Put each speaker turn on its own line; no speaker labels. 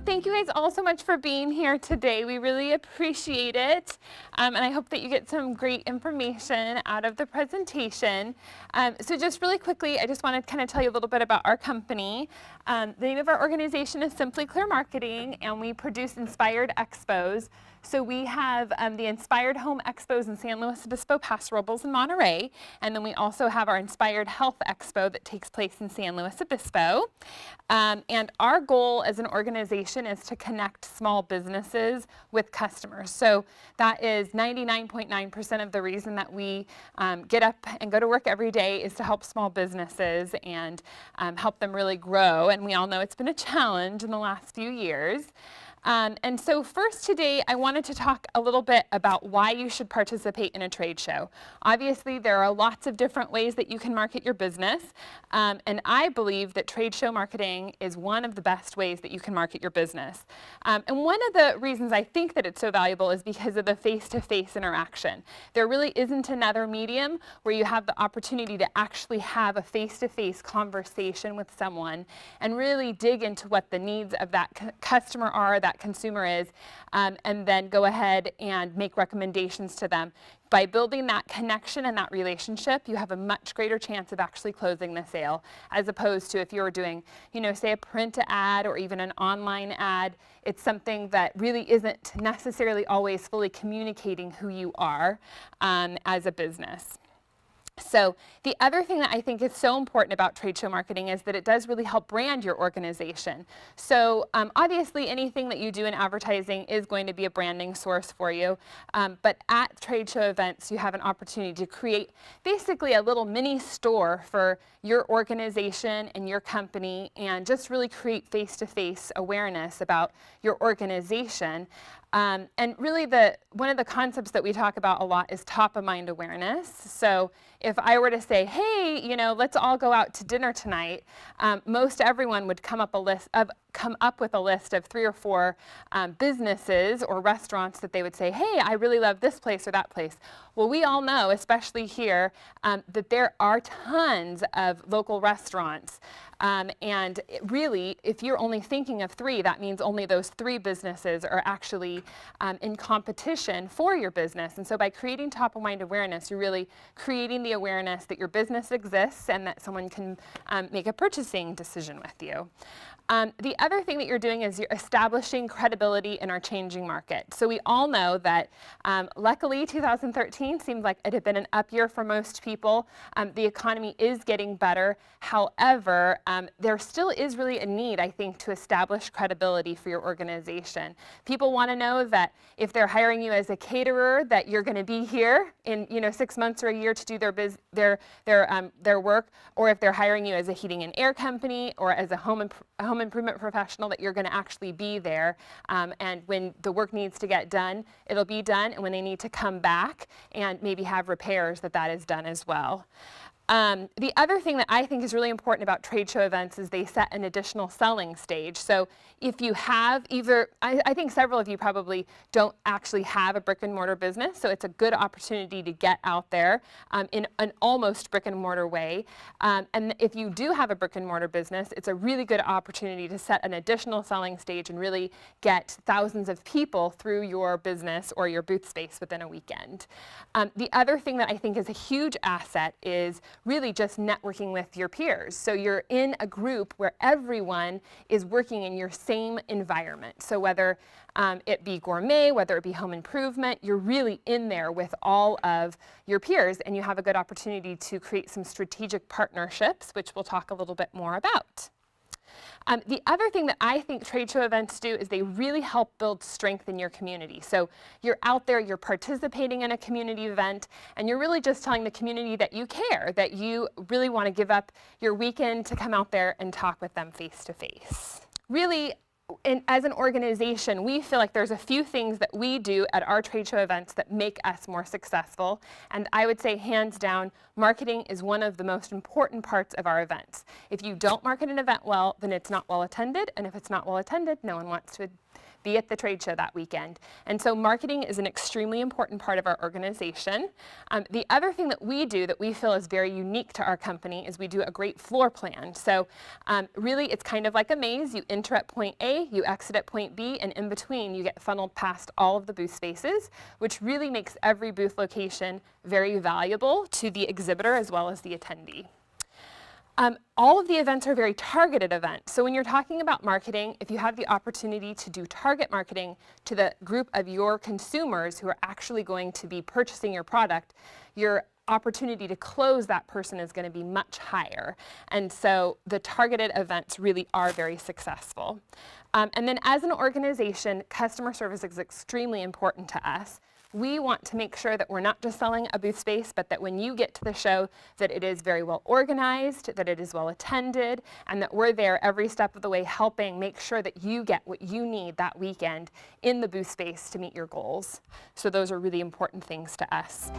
thank you guys all so much for being here today. We really appreciate it. And I hope that you get some great information out of the presentation. So just really quickly, I just want to kind of tell you a little bit about our company. The name of our organization is Simply Clear Marketing, and we produce Inspired Expos. So we have the Inspired Home Expos in San Luis Obispo, Paso Robles, and Monterey. And then we also have our Inspired Health Expo that takes place in San Luis Obispo. And our goal as an organization is to connect small businesses with customers. So that is 99.9% of the reason that we get up and go to work every day is to help small businesses and help them really grow. And we all know it's been a challenge in the last few years. And so first today, I wanted to talk a little bit about why you should participate in a trade show. Obviously, there are lots of different ways that you can market your business, and I believe that trade show marketing is one of the best ways that you can market your business. And one of the reasons I think that it's so valuable is because of the face-to-face interaction. There really isn't another medium where you have the opportunity to actually have a face-to-face conversation with someone and really dig into what the needs of that customer are, that consumer is, and then go ahead and make recommendations to them. By building that connection and that relationship, you have a much greater chance of actually closing the sale, as opposed to if you were doing, say a print ad or even an online ad. It's something that really isn't necessarily always fully communicating who you are as a business. So the other thing that I think is so important about trade show marketing is that it does really help brand your organization. So obviously anything that you do in advertising is going to be a branding source for you. But at trade show events, you have an opportunity to create basically a little mini store for your organization and your company and just really create face-to-face awareness about your organization. And really one of the concepts that we talk about a lot is top-of-mind awareness. So if I were to say, hey, let's all go out to dinner tonight, most everyone would come up with a list of 3 or 4 businesses or restaurants that they would say, hey, I really love this place or that place. Well, we all know, especially here, that there are tons of local restaurants. And really, if you're only thinking of 3, that means only those 3 businesses are actually in competition for your business. And so by creating top-of-mind awareness, you're really creating the awareness that your business exists and that someone can make a purchasing decision with you. The other thing that you're doing is you're establishing credibility in our changing market. So we all know that luckily 2013 seemed like it had been an up year for most people. The economy is getting better. However, there still is really a need, I think, to establish credibility for your organization. People want to know that if they're hiring you as a caterer, that you're going to be here in 6 months or a year to do their work, or if they're hiring you as a heating and air company or as a home improvement professional, that you're going to actually be there. And when the work needs to get done, it'll be done. And when they need to come back and maybe have repairs, that is done as well. The other thing that I think is really important about trade show events is they set an additional selling stage. So if you have I think several of you probably don't actually have a brick and mortar business, so it's a good opportunity to get out there in an almost brick and mortar way. And if you do have a brick and mortar business, it's a really good opportunity to set an additional selling stage and really get thousands of people through your business or your booth space within a weekend. The other thing that I think is a huge asset is really just networking with your peers. So you're in a group where everyone is working in your same environment. So whether it be gourmet, whether it be home improvement, you're really in there with all of your peers, and you have a good opportunity to create some strategic partnerships, which we'll talk a little bit more about. The other thing that I think trade show events do is they really help build strength in your community. So you're out there, you're participating in a community event, and you're really just telling the community that you care, that you really want to give up your weekend to come out there and talk with them face to face. Really, as an organization, we feel like there's a few things that we do at our trade show events that make us more successful. And I would say, hands down, marketing is one of the most important parts of our events. If you don't market an event well, then it's not well attended. And if it's not well attended, no one wants to be at the trade show that weekend. And so marketing is an extremely important part of our organization. The other thing that we do that we feel is very unique to our company is we do a great floor plan. So really it's kind of like a maze. You enter at point A, you exit at point B, and in between you get funneled past all of the booth spaces, which really makes every booth location very valuable to the exhibitor as well as the attendee. All of the events are very targeted events. So when you're talking about marketing, if you have the opportunity to do target marketing to the group of your consumers who are actually going to be purchasing your product, your opportunity to close that person is going to be much higher. And so the targeted events really are very successful. And then as an organization, customer service is extremely important to us. We want to make sure that we're not just selling a booth space, but that when you get to the show, that it is very well organized, that it is well attended, and that we're there every step of the way helping make sure that you get what you need that weekend in the booth space to meet your goals. So those are really important things to us.